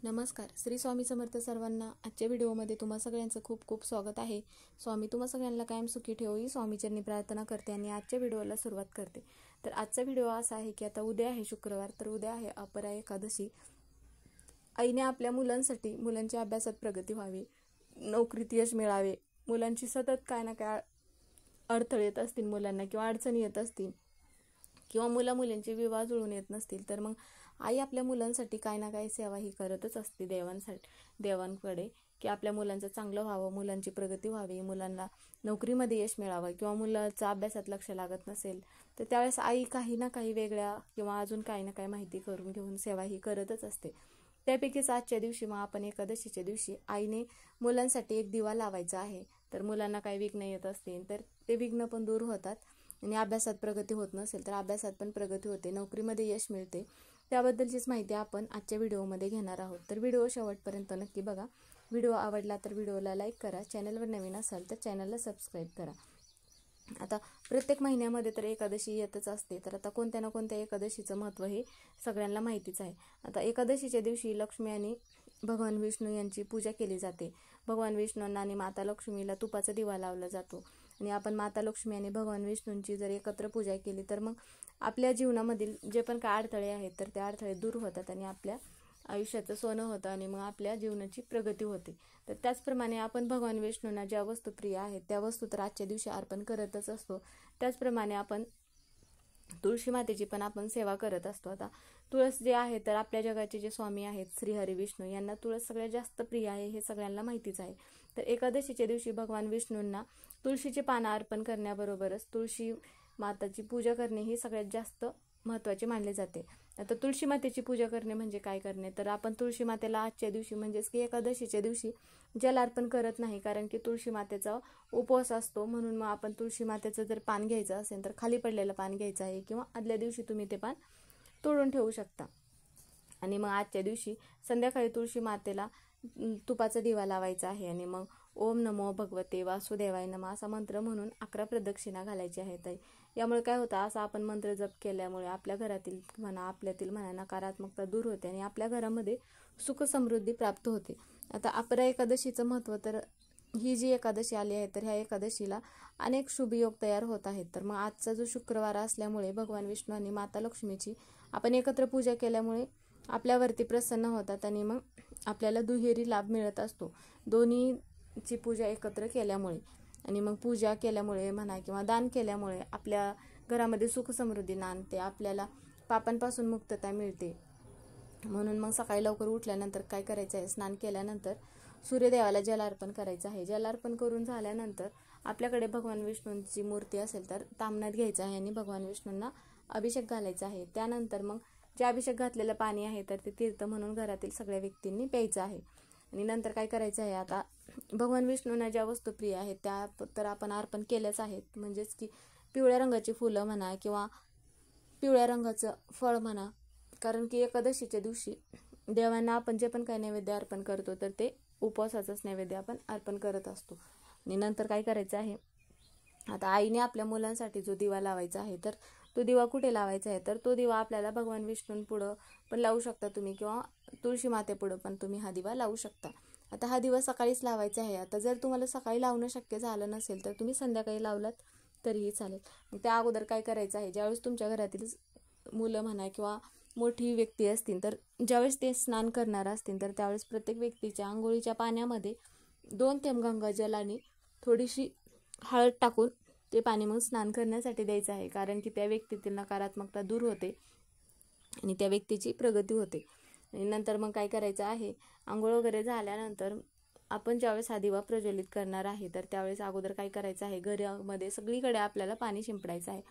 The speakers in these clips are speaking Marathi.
नमस्कार. श्री स्वामी समर्थ सर्वांना. आजच्या व्हिडिओमध्ये तुम्हा सगळ्यांचं खूप खूप स्वागत आहे. स्वामी तुम्हा सगळ्यांना कायम सुखी ठेवो ही स्वामीचरणी प्रार्थना करते आणि आजच्या व्हिडिओला सुरुवात करते. तर आजचा व्हिडिओ असा आहे की आता उद्या आहे शुक्रवार, तर उद्या आहे अपरा एकादशी. आईने आपल्या मुलांसाठी मुलांच्या अभ्यासात प्रगती व्हावी, नोकरीत यश मिळावे, मुलांची सतत काय ना काय अडथळे येत असतील मुलांना किंवा अडचणी येत असतील किंवा मुलांचे विवाह जुळून येत नसतील, तर मग आई आपल्या मुलांसाठी काय ना काय सेवा ही करतच असते देवांकडे, की आपल्या मुलांचं चांगलं व्हावं, मुलांची प्रगती व्हावी, मुलांना नोकरीमध्ये यश मिळावं किंवा मुलाचं अभ्यासात लक्ष लागत नसेल तर त्यावेळेस आई काही ना काही वेगळ्या किंवा अजून काही ना काही माहिती करून घेऊन सेवा ही करतच असते. त्यापैकीच आजच्या दिवशी मग आपण एकादशीच्या दिवशी आईने मुलांसाठी एक दिवा लावायचा आहे. तर मुलांना काही विघ्न येत असतील तर ते विघ्न पण दूर होतात आणि अभ्यासात प्रगती होत नसेल तर अभ्यासात पण प्रगती होते, नोकरीमध्ये यश मिळते. त्याबद्दलचीच माहिती आपण आजच्या व्हिडिओमध्ये घेणार आहोत. तर व्हिडिओ शेवटपर्यंत नक्की बघा. व्हिडिओ आवडला तर व्हिडिओला लाईक करा, चॅनलवर नवीन असाल तर चॅनलला सबस्क्राईब करा. आता प्रत्येक महिन्यामध्ये तर एकादशी येतच असते, तर आता कोणत्या ना कोणत्या एकादशीचं महत्त्व हे सगळ्यांना माहितीच आहे. आता एकादशीच्या दिवशी लक्ष्मी आणि भगवान विष्णू यांची पूजा केली जाते. भगवान विष्णूंना आणि माता लक्ष्मीला तुपाचा दिवा लावला जातो आणि आपण माता लक्ष्मी आणि भगवान विष्णूंची जर एकत्र पूजा केली तर मग आपल्या जीवनामधील जे पण काय अडथळे आहेत तर ते अडथळे दूर होतात आणि आपल्या आयुष्याचं सोनं होतं आणि मग आपल्या जीवनाची प्रगती होते. तर त्याचप्रमाणे आपण भगवान विष्णूंना ज्या वस्तू प्रिय आहेत त्या वस्तू तर आजच्या दिवशी अर्पण करतच असतो. त्याचप्रमाणे आपण तुळशी मातेची पण आपण सेवा करत असतो. आता तुळस जे आहे तर आपल्या जगाचे जे स्वामी आहेत श्रीहरी विष्णू यांना तुळस सगळ्यात जास्त प्रिय आहे हे सगळ्यांना माहितीच आहे. तर एकादशीच्या दिवशी भगवान विष्णूंना तुळशीची पानं अर्पण करण्याबरोबरच तुळशी माताची पूजा करणे ही सगळ्यात जास्त महत्त्वाचे मानले जाते. आता तुळशी मातेची पूजा करणे म्हणजे काय करणे, तर आपण तुळशी मातेला आजच्या दिवशी म्हणजेच की एकादशीच्या दिवशी जल अर्पण करत नाही, कारण की तुळशी मातेचा उपवास असतो. म्हणून मग आपण तुळशी मातेचं जर पान घ्यायचं असेल तर खाली पडलेलं पान घ्यायचं आहे किंवा आदल्या दिवशी तुम्ही ते पान तोडून ठेवू शकता. आणि मग आजच्या दिवशी संध्याकाळी तुळशी मातेला तुपाचा दिवा लावायचा आहे आणि मग ओम नमो भगवते वासुदेवाय नमः असा मंत्र म्हणून 11 प्रदक्षिणा घालायची आहेत. यामुळे काय होतं, असा आपण मंत्र जप केल्यामुळे आपल्या घरातील म्हणा आपल्यातील म्हणा नकारात्मकता दूर होते आणि आपल्या घरामध्ये सुख समृद्धी प्राप्त होते. आता अपरा एकादशीचं महत्त्व, तर ही जी एकादशी आली आहे तर ह्या एकादशीला अनेक शुभयोग तयार होत आहेत. तर मग आजचा जो शुक्रवार असल्यामुळे भगवान विष्णू आणि माता लक्ष्मीची आपण एकत्र पूजा केल्यामुळे आपल्यावरती प्रसन्न होतात आणि मग आपल्याला दुहेरी लाभ मिळत असतो दोन्हीची पूजा एकत्र केल्यामुळे. आणि मग पूजा केल्यामुळे म्हणा किंवा दान केल्यामुळे आपल्या घरामध्ये सुख समृद्धी नांदते, आपल्याला पापांपासून मुक्तता मिळते. म्हणून मग सकाळी लवकर उठल्यानंतर काय करायचं आहे, स्नान केल्यानंतर सूर्यदेवाला जल अर्पण करायचं आहे. जल अर्पण करून झाल्यानंतर आपल्याकडे भगवान विष्णूंची मूर्ती असेल तर ताम्हण्यात घ्यायचं आहे आणि भगवान विष्णूंना अभिषेक घालायचा आहे. त्यानंतर मग जे अभिषेक घातलेलं पाणी आहे तर ते तीर्थ म्हणून घरातील सगळ्या व्यक्तींनी प्यायचं आहे. आणि नंतर काय करायचं आहे, आता भगवान विष्णूंना ज्या वस्तू प्रिय आहेत त्या तर आपण अर्पण केल्याच आहेत. म्हणजेच की पिवळ्या रंगाची फुलं म्हणा किंवा पिवळ्या रंगाचं फळ म्हणा, कारण की एकादशीच्या दिवशी देवांना आपण जे पण काही नैवेद्य अर्पण करतो तर ते उपवासाचंच नैवेद्य आपण अर्पण करत असतो. आणि नंतर काय करायचं आहे, आता आईने आपल्या मुलांसाठी जो दिवा लावायचा आहे तर तो दिवा कुठे लावायचा आहे, तर तो दिवा आपल्याला भगवान विष्णूंपुढं पण लावू शकता तुम्ही किंवा तुळशी मातेपुढं पण तुम्ही हा दिवा लावू शकता. आता हा दिवा सकाळीच लावायचा आहे. आता जर तुम्हाला सकाळी लावणं शक्य झालं नसेल तर तुम्ही संध्याकाळी लावलात तरीही चालेल. मग त्या अगोदर काय करायचं आहे, ज्यावेळेस तुमच्या घरातील मुलं म्हणा किंवा मोठी व्यक्ती असतील तर ज्यावेळेस ते स्नान करणार असतील तर त्यावेळेस प्रत्येक व्यक्तीच्या आंघोळीच्या पाण्यामध्ये 2 थेंब गंगाजल आणि थोडीशी हळद टाकून ते पाणी मग स्नान करण्यासाठी द्यायचं आहे, कारण की त्या व्यक्तीतील नकारात्मकता दूर होते आणि त्या व्यक्तीची प्रगती होते. आणि नंतर मग काय करायचं आहे, आंघोळ वगैरे झाल्यानंतर आपण ज्यावेळेस हा दिवा प्रज्वलित करणार आहे तर त्यावेळेस अगोदर काय करायचं आहे, घरामध्ये सगळीकडे आपल्याला पाणी शिंपडायचं आहे.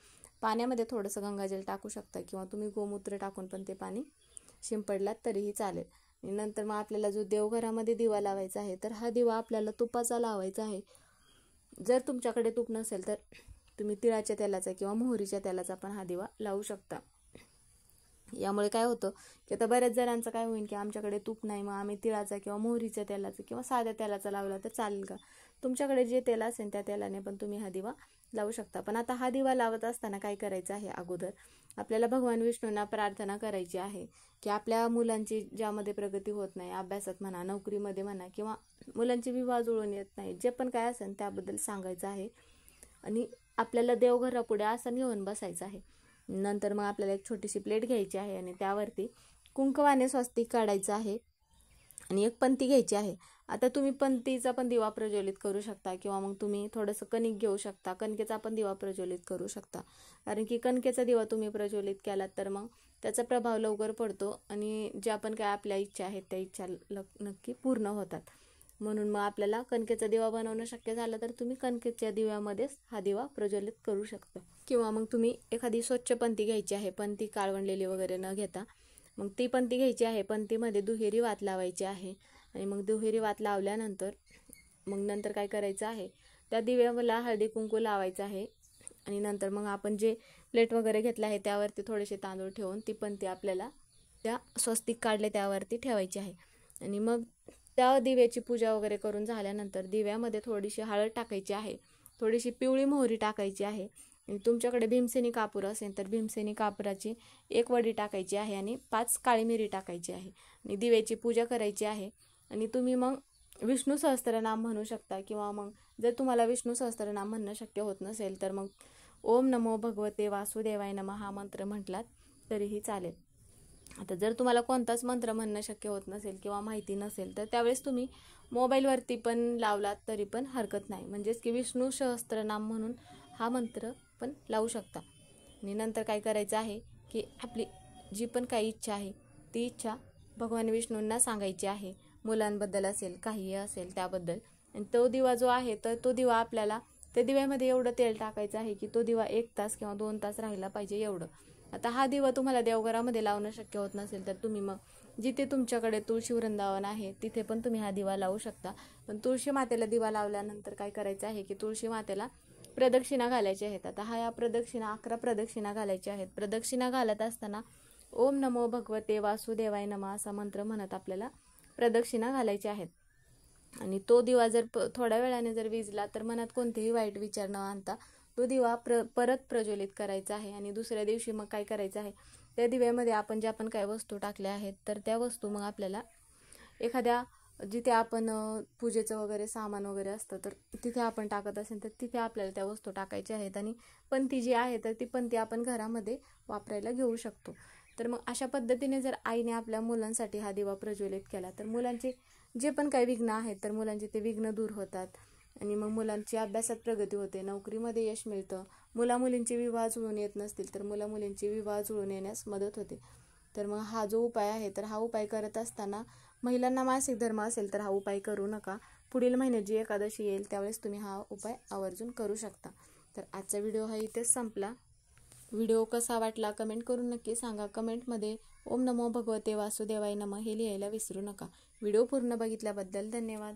पाण्यामध्ये थोडंसं गंगाजल टाकू शकता किंवा तुम्ही गोमूत्र टाकून पण ते पाणी शिंपडलात तरीही चालेल. आणि नंतर मग आपल्याला जो देवघरामध्ये दिवा लावायचा आहे तर हा दिवा आपल्याला तुपाचा लावायचा आहे. जर तुमच्याकडे तूप नसेल तर तुम्ही तिळाच्या तेलाचा किंवा मोहरीच्या तेलाचा पण हा दिवा लावू शकता. यामुळे काय होतं की आता बऱ्याच जणांचं काय होईल की आमच्याकडे तूप नाही, मग आम्ही तिळाचा किंवा मोहरीच्या तेलाचा किंवा साध्या तेलाचा लावला तर चालेल का? तुमच्याकडे जे तेल असेल त्या तेलाने पण तुम्ही हा दिवा लावू शकता. पण आता हा दिवा लावत असताना काय करायचं आहे, अगोदर आपल्याला भगवान विष्णूंना प्रार्थना करायची आहे की आपल्या मुलांची ज्यामध्ये प्रगती होत नाही, अभ्यासात म्हणा, नोकरीमध्ये म्हणा, किंवा मुलांचे विवाह जुळून येत नाही, जे पण काय असेल त्याबद्दल सांगायचं आहे आणि आपल्याला देवघरापुढे असं घेऊन बसायचं आहे. नंतर मग आपल्याला एक छोटीशी प्लेट घ्यायची आहे आणि त्यावरती कुंकवाने स्वस्तिक काढायचं आहे आणि एक पंती घ्यायची आहे. आता तुम्ही पंतीचा पण दिवा प्रज्वलित करू शकता किंवा मग तुम्ही थोडंसं कणिक घेऊ शकता, कणकेचा पण दिवा प्रज्वलित करू शकता. कारण की कणकेचा दिवा तुम्ही प्रज्वलित केलात तर मग त्याचा प्रभाव लवकर पडतो आणि ज्या पण काय आपल्या इच्छा आहेत त्या इच्छा नक्की पूर्ण होतात. म्हणून मग आपल्याला कणकेचा दिवा बनवणं शक्य झालं तर तुम्ही कणकेच्या दिव्यामध्येच हा दिवा प्रज्वलित करू शकता. किंवा मग तुम्ही एखादी स्वच्छ पंती घ्यायची आहे, पंती काळवंडलेली वगैरे न घेता मग ती पंती घ्यायची आहे. पंतीमध्ये दुहेरी वात लावायची आहे आणि मग दुहेरी वात लावल्यानंतर मग नंतर काय करायचं आहे, त्या दिव्याला हळदी कुंकू लावायचं आहे आणि नंतर मग आपण जे प्लेट वगैरे घेतलं आहे त्यावरती थोडेसे तांदूळ ठेवून ती पंती आपल्याला त्या स्वस्तिक काढले त्यावरती ठेवायची आहे. आणि मग त्या दिव्याची पूजा वगैरे करून झाल्यानंतर दिव्यामध्ये थोडीशी हळद टाकायची आहे, थोडीशी पिवळी मोहरी टाकायची आहे आणि तुमच्याकडे भीमसेनी कापूर असेल तर भीमसेनी कापुराची 1 वडी टाकायची आहे आणि 5 काळी मिरी टाकायची आहे आणि दिव्याची पूजा करायची आहे. आणि तुम्ही मग विष्णू सहस्त्रनाम म्हणू शकता किंवा मग जर तुम्हाला विष्णू सहस्त्रनाम म्हणणं शक्य होत नसेल तर मग ओम नमो भगवते वासुदेवाय नमः हा मंत्र म्हटलात तरीही चालेल. आता जर तुम्हाला कोणताच मंत्र म्हणणं शक्य होत नसेल किंवा माहिती नसेल तर त्यावेळेस तुम्ही मोबाईलवरती पण लावलात तरी पण हरकत नाही. म्हणजेच की विष्णू सहस्त्रनाम म्हणून हा मंत्र पण लावू शकता. आणि नंतर काय करायचं आहे की आपली जी पण काही इच्छा आहे ती इच्छा भगवान विष्णूंना सांगायची आहे. मुलांबद्दल असेल, काहीही असेल त्याबद्दल. आणि तो दिवा जो आहे तर तो दिवा आपल्याला त्या दिव्यामध्ये एवढं तेल टाकायचं आहे की तो दिवा 1 तास किंवा 2 तास राहिला पाहिजे एवढं. आता हा दिवा तुम्हाला देवघरामध्ये लावणं शक्य होत नसेल तर तुम्ही मग जिथे तुमच्याकडे तुळशी वृंदावन आहे तिथे पण तुम्ही हा दिवा लावू शकता. पण तुळशी मातेला दिवा लावल्यानंतर काय करायचं आहे की तुळशी मातेला प्रदक्षिणा घालायच्या आहेत. आता ह्या प्रदक्षिणा 11 प्रदक्षिणा घालायच्या आहेत. प्रदक्षिणा घालत असताना ओम नमो भगवते वासुदेवाय नमः असा मंत्र म्हणत आपल्याला प्रदक्षिणा घालायच्या आहेत. आणि तो दिवा जर थोड्या वेळाने जर विझला तर मनात कोणतेही वाईट विचार न आणता तो दिवा परत प्रज्वलित करायचा आहे. आणि दुसऱ्या दिवशी मग काय करायचं आहे, त्या दिव्यामध्ये आपण ज्या पण काही वस्तू टाकल्या आहेत तर त्या वस्तू मग आपल्याला एखाद्या जिथे आपण पूजेचं वगैरे सामान वगैरे असतं तर तिथे आपण टाकत असेल तर तिथे आपल्याला त्या वस्तू टाकायच्या आहेत. आणि पंती जी आहे तर ती पंती आपण घरामध्ये वापरायला घेऊ शकतो. तर मग अशा पद्धतीने जर आईने आपल्या मुलांसाठी हा दिवा प्रज्वलित केला तर मुलांचे जे पण काही विघ्न आहेत तर मुलांचे ते विघ्न दूर होतात आणि मग मुलांची अभ्यासात प्रगती होते, नोकरीमध्ये यश मिळतं. मुलामुलींचे विवाह जुळून येत नसतील तर मुलामुलींचे विवाह जुळून येण्यास मदत होते. तर मग हा जो उपाय आहे तर हा उपाय करत असताना महिलांना मासिक धर्म असेल तर हा उपाय करू नका. पुढील महिन्यात जी एकादशी येईल त्यावेळेस तुम्ही हा उपाय आवर्जून करू शकता. तर आजचा व्हिडिओ हा इथेच संपला. व्हिडिओ कसा वाटला कमेंट करून नक्की सांगा. कमेंटमध्ये ओम नमो भगवते वासुदेवाय नमः हे लिहायला विसरू नका. व्हिडिओ पूर्ण बघितल्याबद्दल धन्यवाद.